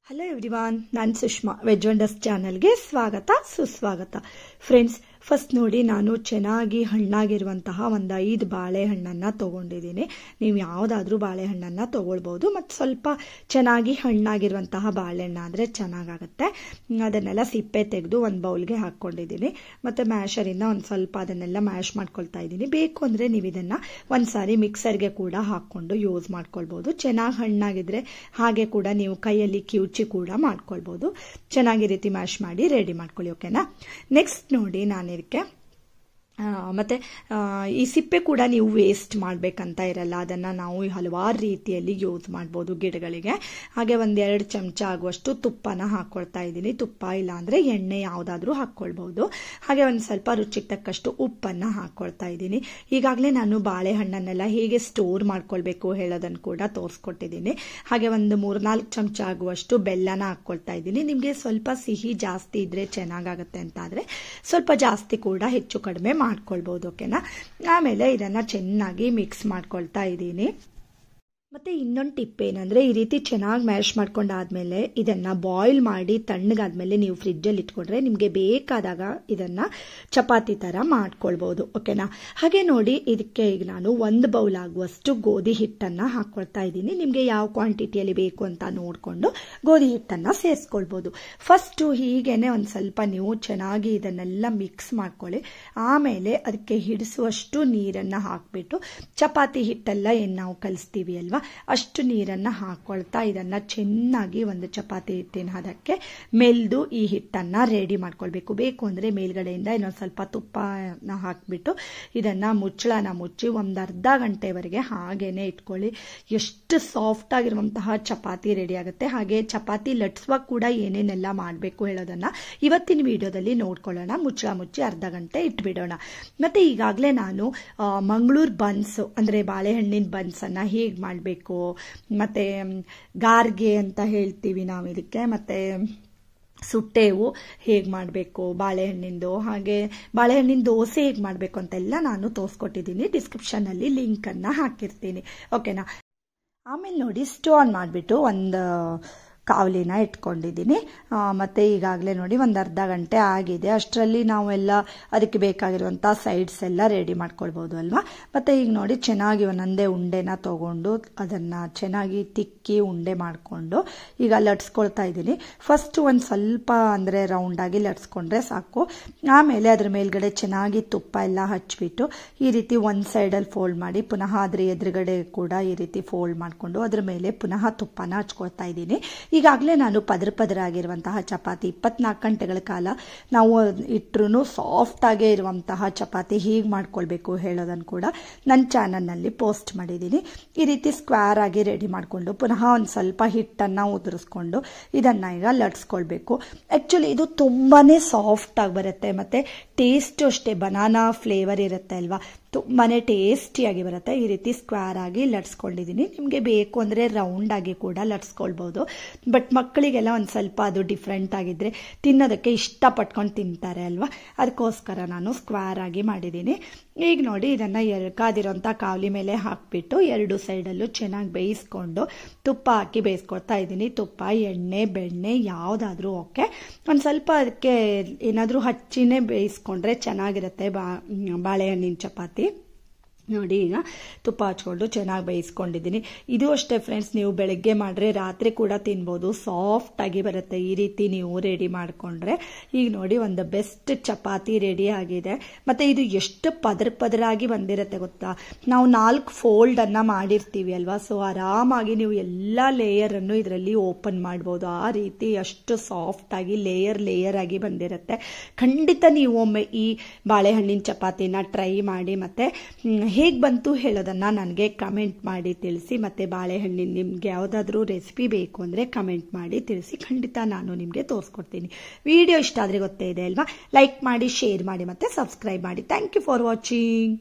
Hello everyone, ನಾನು Sushma. Veg wonders ಚಾನಲ್ಗೆ ಸ್ವಾಗತ ಸುಸ್ವಾಗತ. ಫ್ರೆಂಡ್ಸ್, ಫಸ್ಟ್ ನೋಡಿ, ನಾನು ಚೆನ್ನಾಗಿ ಹಣ್ಣಾಗಿರುವಂತಹ ಒಂದು 5 ಬಾಳೆಹಣ್ಣನ್ನು ತೊಗೊಂಡಿದ್ದೀನಿ. ನೀವು ಯಾವುದಾದ್ರೂ ಬಾಳೆಹಣ್ಣನ್ನು ತೊಗೊಳ್ಬೋದು, ಮತ್ತು ಸ್ವಲ್ಪ ಚೆನ್ನಾಗಿ ಹಣ್ಣಾಗಿರುವಂತಹ ಬಾಳೆಹಣ್ಣು ಆದರೆ ಚೆನ್ನಾಗಾಗುತ್ತೆ. ಅದನ್ನೆಲ್ಲ ಸಿಪ್ಪೆ ತೆಗೆದು ಒಂದು ಬೌಲ್ಗೆ ಹಾಕ್ಕೊಂಡಿದ್ದೀನಿ. ಮತ್ತು ಮ್ಯಾಶರಿಂದ ಒಂದು ಸ್ವಲ್ಪ ಅದನ್ನೆಲ್ಲ ಮ್ಯಾಶ್ ಮಾಡ್ಕೊಳ್ತಾ ಇದ್ದೀನಿ. ಬೇಕು ಅಂದರೆ ನೀವು ಇದನ್ನು ಒಂದು ಸಾರಿ ಮಿಕ್ಸರ್ಗೆ ಕೂಡ ಹಾಕ್ಕೊಂಡು ಯೂಸ್ ಮಾಡ್ಕೊಳ್ಬೋದು. ಚೆನ್ನಾಗಿ ಹಣ್ಣಾಗಿದ್ರೆ ಹಾಗೆ ಕೂಡ ನೀವು ಕೈಯಲ್ಲಿ ಕಿವುಚಿ ಕೂಡ ಮಾಡ್ಕೊಳ್ಬೋದು. ಚೆನ್ನಾಗಿ ರೀತಿ ಮ್ಯಾಶ್ ಮಾಡಿ ರೆಡಿ ಮಾಡ್ಕೊಳ್ಳಿ, ಓಕೆನಾ. ನೆಕ್ಸ್ಟ್ ನೋಡಿ, ನಾನು ಇದಕ್ಕೆ ಮತ್ತು ಈ ಸಿಪ್ಪೆ ಕೂಡ ನೀವು ವೇಸ್ಟ್ ಮಾಡಬೇಕಂತ ಇರಲ್ಲ. ಅದನ್ನು ನಾವು ಹಲವಾರು ರೀತಿಯಲ್ಲಿ ಯೂಸ್ ಮಾಡ್ಬೋದು ಗಿಡಗಳಿಗೆ. ಹಾಗೆ 1-2 ಚಮಚ ಆಗುವಷ್ಟು ತುಪ್ಪನ ಹಾಕ್ಕೊಳ್ತಾ ಇದ್ದೀನಿ. ತುಪ್ಪ ಇಲ್ಲಾಂದರೆ ಎಣ್ಣೆ ಯಾವುದಾದ್ರೂ ಹಾಕ್ಕೊಳ್ಬೋದು. ಹಾಗೆ ಒಂದು ಸ್ವಲ್ಪ ರುಚಿಗೆ ತಕ್ಕಷ್ಟು ಉಪ್ಪನ್ನು ಹಾಕ್ಕೊಳ್ತಾ ಇದ್ದೀನಿ. ಈಗಾಗಲೇ ನಾನು ಬಾಳೆಹಣ್ಣನ್ನೆಲ್ಲ ಹೇಗೆ ಸ್ಟೋರ್ ಮಾಡ್ಕೊಳ್ಬೇಕು ಹೇಳೋದನ್ನು ಕೂಡ ತೋರಿಸ್ಕೊಟ್ಟಿದ್ದೀನಿ. ಹಾಗೆ ಒಂದು 3-4 ಚಮಚ ಆಗುವಷ್ಟು ಬೆಲ್ಲನ ಹಾಕ್ಕೊಳ್ತಾ ಇದ್ದೀನಿ. ನಿಮಗೆ ಸ್ವಲ್ಪ ಸಿಹಿ ಜಾಸ್ತಿ ಇದ್ದರೆ ಚೆನ್ನಾಗಾಗುತ್ತೆ ಅಂತಾದರೆ ಸ್ವಲ್ಪ ಜಾಸ್ತಿ ಕೂಡ ಹೆಚ್ಚು ಕಡಿಮೆ ಮಾಡ್ಕೊಳ್ಬೋದು, ಓಕೆನಾ. ಆಮೇಲೆ ಇದನ್ನು ಚೆನ್ನಾಗಿ ಮಿಕ್ಸ್ ಮಾಡ್ಕೊಳ್ತಾ ಇದ್ದೀನಿ. ಮತ್ತು ಇನ್ನೊಂದು ಟಿಪ್ ಏನಂದರೆ, ಈ ರೀತಿ ಚೆನ್ನಾಗಿ ಮ್ಯಾಶ್ ಮಾಡ್ಕೊಂಡಾದ್ಮೇಲೆ ಇದನ್ನು ಬಾಯ್ಲ್ ಮಾಡಿ ತಣ್ಣಗಾದ್ಮೇಲೆ ನೀವು ಫ್ರಿಜ್ಜಲ್ಲಿ ಇಟ್ಕೊಂಡ್ರೆ ನಿಮಗೆ ಬೇಕಾದಾಗ ಇದನ್ನು ಚಪಾತಿ ಥರ ಮಾಡ್ಕೊಳ್ಬೋದು, ಓಕೆನಾ. ಹಾಗೆ ನೋಡಿ, ಇದಕ್ಕೆ ಈಗ ನಾನು 1 ಬೌಲ್ ಆಗುವಷ್ಟು ಗೋಧಿ ಹಿಟ್ಟನ್ನು ಹಾಕ್ಕೊಳ್ತಾ ಇದ್ದೀನಿ. ನಿಮಗೆ ಯಾವ ಕ್ವಾಂಟಿಟಿಯಲ್ಲಿ ಬೇಕು ಅಂತ ನೋಡಿಕೊಂಡು ಗೋಧಿ ಹಿಟ್ಟನ್ನು ಸೇರಿಸ್ಕೊಳ್ಬೋದು. ಫಸ್ಟು ಹೀಗೇನೆ ಒಂದು ಸ್ವಲ್ಪ ನೀವು ಚೆನ್ನಾಗಿ ಇದನ್ನೆಲ್ಲ ಮಿಕ್ಸ್ ಮಾಡ್ಕೊಳ್ಳಿ. ಆಮೇಲೆ ಅದಕ್ಕೆ ಹಿಡಿಸುವಷ್ಟು ನೀರನ್ನು ಹಾಕಿಬಿಟ್ಟು ಚಪಾತಿ ಹಿಟ್ಟೆಲ್ಲ ಏನು ನಾವು ಕಲಿಸ್ತೀವಿ ಅಲ್ವಾ, ಅಷ್ಟು ನೀರನ್ನು ಹಾಕ್ಕೊಳ್ತಾ ಇದನ್ನು ಚೆನ್ನಾಗಿ ಒಂದು ಚಪಾತಿ ಹಿಟ್ಟಿನ ಹದಕ್ಕೆ ಮೆಲ್ದು ಈ ಹಿಟ್ಟನ್ನು ರೆಡಿ ಮಾಡ್ಕೊಳ್ಬೇಕು. ಬೇಕು ಅಂದರೆ ಮೇಲ್ಗಡೆಯಿಂದ ಇನ್ನೊಂದು ಸ್ವಲ್ಪ ತುಪ್ಪನ ಹಾಕಿಬಿಟ್ಟು ಇದನ್ನು ಮುಚ್ಚಳನ ಮುಚ್ಚಿ ಒಂದು ಅರ್ಧ ಗಂಟೆವರೆಗೆ ಹಾಗೇನೆ ಇಟ್ಕೊಳ್ಳಿ. ಎಷ್ಟು ಸಾಫ್ಟ್ ಆಗಿರುವಂತಹ ಚಪಾತಿ ರೆಡಿ ಆಗುತ್ತೆ. ಹಾಗೆ ಚಪಾತಿ ಲಟ್ಸುವಾಗ ಕೂಡ ಏನೇನೆಲ್ಲ ಮಾಡಬೇಕು ಹೇಳೋದನ್ನು ಇವತ್ತಿನ ವಿಡಿಯೋದಲ್ಲಿ ನೋಡ್ಕೊಳ್ಳೋಣ. ಮುಚ್ಚಳ ಮುಚ್ಚಿ ಅರ್ಧ ಗಂಟೆ ಇಟ್ಬಿಡೋಣ. ಮತ್ತು ಈಗಾಗಲೇ ನಾನು ಮಂಗಳೂರು ಬನ್ಸ್ ಅಂದರೆ ಬಾಳೆಹಣ್ಣಿನ ಬನ್ಸನ್ನು ಹೇಗೆ ಮಾಡಬೇಕು, ಮತ್ತು ಗಾರ್ಗೆ ಅಂತ ಹೇಳ್ತೀವಿ ನಾವು ಇದಕ್ಕೆ, ಮತ್ತು ಸುಟ್ಟೇವು ಹೇಗೆ ಮಾಡಬೇಕು ಬಾಳೆಹಣ್ಣಿಂದು, ಹಾಗೆ ಬಾಳೆಹಣ್ಣಿನ ದೋಸೆ ಹೇಗೆ ಮಾಡಬೇಕು ಅಂತೆಲ್ಲ ನಾನು ತೋರಿಸ್ಕೊಟ್ಟಿದ್ದೀನಿ. ಡಿಸ್ಕ್ರಿಪ್ಷನಲ್ಲಿ ಲಿಂಕನ್ನು ಹಾಕಿರ್ತೀನಿ, ಓಕೆನಾ. ಆಮೇಲೆ ನೋಡಿ, ಸ್ಟವ್ ಆನ್ ಮಾಡಿಬಿಟ್ಟು ಒಂದು ಕಾವಲಿನ ಇಟ್ಕೊಂಡಿದ್ದೀನಿ. ಮತ್ತು ಈಗಾಗಲೇ ನೋಡಿ ಒಂದು ಅರ್ಧ ಗಂಟೆ ಆಗಿದೆ. ಅಷ್ಟರಲ್ಲಿ ನಾವೆಲ್ಲ ಅದಕ್ಕೆ ಬೇಕಾಗಿರುವಂಥ ಸೈಡ್ಸ್ ಎಲ್ಲ ರೆಡಿ ಮಾಡ್ಕೊಳ್ಬೋದು ಅಲ್ವಾ. ಮತ್ತು ಈಗ ನೋಡಿ, ಚೆನ್ನಾಗಿ ಒಂದೊಂದೇ ಉಂಡೆನ ತೊಗೊಂಡು ಅದನ್ನು ಚೆನ್ನಾಗಿ ತಿಕ್ಕಿ ಉಂಡೆ ಮಾಡಿಕೊಂಡು ಈಗ ಲಟ್ಸ್ಕೊಳ್ತಾ ಇದ್ದೀನಿ. ಫಸ್ಟ್ ಒಂದು ಸ್ವಲ್ಪ ಅಂದರೆ ರೌಂಡಾಗಿ ಲಟ್ಸ್ಕೊಂಡ್ರೆ ಸಾಕು. ಆಮೇಲೆ ಅದ್ರ ಮೇಲ್ಗಡೆ ಚೆನ್ನಾಗಿ ತುಪ್ಪ ಎಲ್ಲ ಹಚ್ಬಿಟ್ಟು ಈ ರೀತಿ ಒಂದು ಸೈಡಲ್ಲಿ ಫೋಲ್ಡ್ ಮಾಡಿ ಪುನಃ ಅದ್ರ ಎದುರುಗಡೆ ಕೂಡ ಈ ರೀತಿ ಫೋಲ್ಡ್ ಮಾಡಿಕೊಂಡು ಅದ್ರ ಮೇಲೆ ಪುನಃ ತುಪ್ಪನ ಹಚ್ಕೊಳ್ತಾ ಇದ್ದೀನಿ. ಈಗಾಗಲೇ ನಾನು ಪದರ ಆಗಿರುವಂತಹ ಚಪಾತಿ 24 ಗಂಟೆಗಳ ಕಾಲ ನಾವು ಇಟ್ಟರೂ ಸಾಫ್ಟಾಗೇ ಇರುವಂತಹ ಚಪಾತಿ ಹೇಗೆ ಮಾಡ್ಕೊಳ್ಬೇಕು ಹೇಳೋದನ್ನು ಕೂಡ ನನ್ನ ಚಾನಲ್ನಲ್ಲಿ ಪೋಸ್ಟ್ ಮಾಡಿದ್ದೀನಿ. ಈ ರೀತಿ ಸ್ಕ್ವೇರ್ ಆಗಿ ರೆಡಿ ಮಾಡಿಕೊಂಡು ಪುನಃ ಒಂದು ಸ್ವಲ್ಪ ಹಿಟ್ಟನ್ನು ಉದುರಿಸ್ಕೊಂಡು ಇದನ್ನು ಈಗ ಲಟ್ಸ್ಕೊಳ್ಬೇಕು. ಆ್ಯಕ್ಚುಲಿ ಇದು ತುಂಬಾ ಸಾಫ್ಟಾಗಿ ಬರುತ್ತೆ ಮತ್ತು ಟೇಸ್ಟು ಅಷ್ಟೇ ಬನಾನಾ ಫ್ಲೇವರ್ ಇರುತ್ತೆ ಅಲ್ವಾ, ತುಂಬಾ ಟೇಸ್ಟಿಯಾಗಿ ಬರುತ್ತೆ. ಈ ರೀತಿ ಸ್ಕ್ವೇರ್ ಆಗಿ ಲಟ್ಸ್ಕೊಂಡಿದ್ದೀನಿ. ನಿಮಗೆ ಬೇಕು ಅಂದರೆ ರೌಂಡಾಗಿ ಕೂಡ ಲಟ್ಸ್ಕೊಳ್ಬೋದು. ಬಟ್ ಮಕ್ಕಳಿಗೆಲ್ಲ ಒಂದು ಸ್ವಲ್ಪ ಅದು ಡಿಫ್ರೆಂಟ್ ಆಗಿದ್ದರೆ ತಿನ್ನೋದಕ್ಕೆ ಇಷ್ಟಪಟ್ಕೊಂಡು ತಿಂತಾರೆ ಅಲ್ವಾ, ಅದಕ್ಕೋಸ್ಕರ ನಾನು ಸ್ಕ್ವೇರ್ ಆಗಿ ಮಾಡಿದ್ದೀನಿ. ಈಗ ನೋಡಿ, ಇದನ್ನು ಕಾದಿರೋಂಥ ಕಾವಲಿ ಮೇಲೆ ಹಾಕಿಬಿಟ್ಟು 2 ಸೈಡಲ್ಲೂ ಚೆನ್ನಾಗಿ ಬೇಯಿಸ್ಕೊಂಡು ತುಪ್ಪ ಹಾಕಿ ಬೇಯಿಸ್ಕೊಳ್ತಾ ಇದ್ದೀನಿ. ತುಪ್ಪ, ಎಣ್ಣೆ, ಬೆಣ್ಣೆ ಯಾವುದಾದ್ರೂ ಓಕೆ. ಒಂದು ಸ್ವಲ್ಪ ಅದಕ್ಕೆ ಏನಾದರೂ ಹಚ್ಚಿನೇ ಬೇಯಿಸ್ಕೊಂಡ್ರೆ ಚೆನ್ನಾಗಿರುತ್ತೆ ಬಾಳೆಹಣ್ಣಿನ ಚಪಾತಿ. ನೋಡಿ, ಈಗ ತುಪ್ಪ ಹಚ್ಕೊಂಡು ಚೆನ್ನಾಗಿ ಬೇಯಿಸ್ಕೊಂಡಿದ್ದೀನಿ. ಇದು ಅಷ್ಟೇ ಫ್ರೆಂಡ್ಸ್, ನೀವು ಬೆಳಗ್ಗೆ ಮಾಡಿದ್ರೆ ರಾತ್ರಿ ಕೂಡ ತಿನ್ಬೋದು, ಸಾಫ್ಟಾಗಿ ಬರುತ್ತೆ ಈ ರೀತಿ ನೀವು ರೆಡಿ ಮಾಡಿಕೊಂಡ್ರೆ. ಈಗ ನೋಡಿ, ಒಂದು ಬೆಸ್ಟ್ ಚಪಾತಿ ರೆಡಿ ಆಗಿದೆ. ಮತ್ತು ಇದು ಎಷ್ಟು ಪದರಾಗಿ ಬಂದಿರುತ್ತೆ ಗೊತ್ತಾ. ನಾವು 4 ಫೋಲ್ಡನ್ನು ಮಾಡಿರ್ತೀವಿ ಅಲ್ವಾ, ಸೊ ಆರಾಮಾಗಿ ನೀವು ಎಲ್ಲ ಲೇಯರನ್ನು ಇದರಲ್ಲಿ ಓಪನ್ ಮಾಡ್ಬೋದು. ಆ ರೀತಿ ಅಷ್ಟು ಸಾಫ್ಟಾಗಿ ಲೇಯರ್ ಆಗಿ ಬಂದಿರುತ್ತೆ. ಖಂಡಿತ ನೀವು ಒಮ್ಮೆ ಈ ಬಾಳೆಹಣ್ಣಿನ ಚಪಾತಿನ ಟ್ರೈ ಮಾಡಿ. ಮತ್ತು ಹೇಗೆ ಬಂತು ಹೇಳೋದನ್ನು ನನಗೆ ಕಮೆಂಟ್ ಮಾಡಿ ತಿಳಿಸಿ. ಮತ್ತು ಬಾಳೆಹಣ್ಣಿನ ನಿಮಗೆ ಯಾವುದಾದ್ರೂ ರೆಸಿಪಿ ಬೇಕು ಅಂದರೆ ಕಮೆಂಟ್ ಮಾಡಿ ತಿಳಿಸಿ. ಖಂಡಿತ ನಾನು ನಿಮಗೆ ತೋರಿಸ್ಕೊಡ್ತೀನಿ. ವಿಡಿಯೋ ಇಷ್ಟ ಆದರೆ ಗೊತ್ತೇ ಇದೆ ಅಲ್ವಾ, ಲೈಕ್ ಮಾಡಿ, ಶೇರ್ ಮಾಡಿ ಮತ್ತು ಸಬ್ಸ್ಕ್ರೈಬ್ ಮಾಡಿ. Thank you for watching.